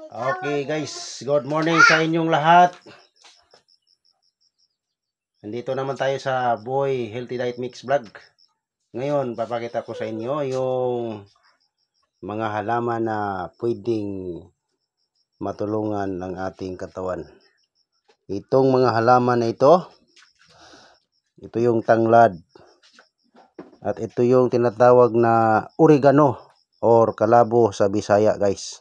Okay guys, good morning sa inyong lahat. Nandito naman tayo sa Boy Healthy Diet Mix Vlog. Ngayon, papakita ko sa inyo yung mga halaman na pwedeng matulungan ng ating katawan. Itong mga halaman na ito yung tanglad. At ito yung tinatawag na oregano or kalabo sa Bisaya guys.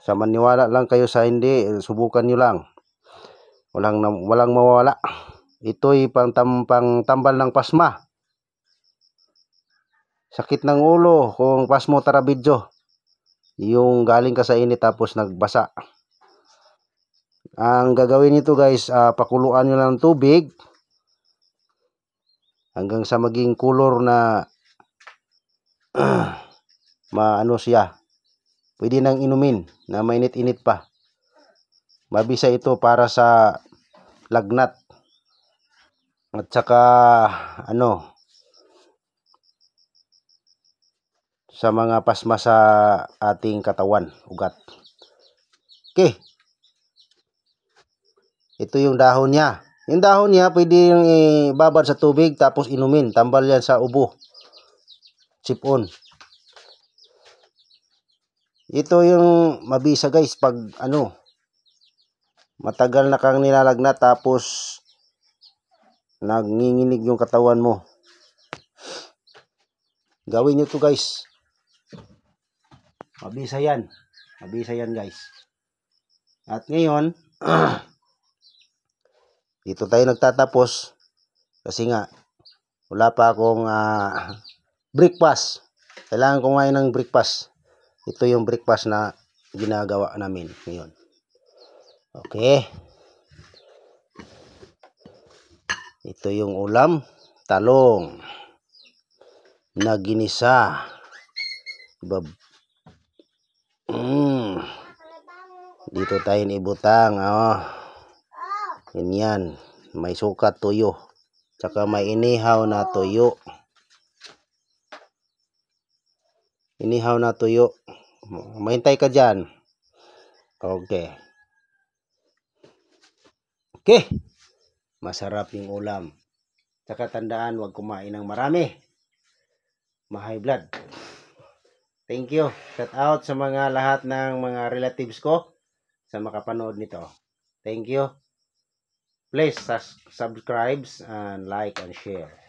Sa maniwala lang kayo sa hindi, subukan nyo lang. Walang mawala. Ito'y pangtambal ng pasma. Sakit ng ulo kung pasmo tarabidyo. Yung galing ka sa init tapos nagbasa. Ang gagawin nito guys, pakuluan nyo lang ng tubig hanggang sa maging kulor na maano siya. Pwede nang inumin na mainit-init pa. Mabisa ito para sa lagnat. At saka sa mga pasma sa ating katawan, ugat. Okay. Ito yung dahon niya. Yung dahon niya pwede yung ibabad sa tubig tapos inumin. Tambal yan sa ubo. Sipon. Ito yung mabisa guys pag matagal na kang nilalagnat tapos nanginginig yung katawan mo. Gawin nyo to guys. Mabisa yan. Mabisa yan guys. At ngayon, dito tayo nagtatapos kasi nga wala pa akong breakfast. Kailangan ko ngayon ng breakfast. Ito yung breakfast na ginagawa namin ngayon. Okay. Ito yung ulam, talong na ginisa. Dito tayo ibutang. Ganyan. May sukat tuyo. Tsaka may inihaw na tuyo. Inihaw na tuyo. Mahintay ka dyan. Okay. Okay. Masarap yung ulam. Tsaka tandaan, huwag kumain ng marami. Ma-high blood. Thank you. Shout out sa mga lahat ng mga relatives ko sa makapanood nito. Thank you. Please subscribe and like and share.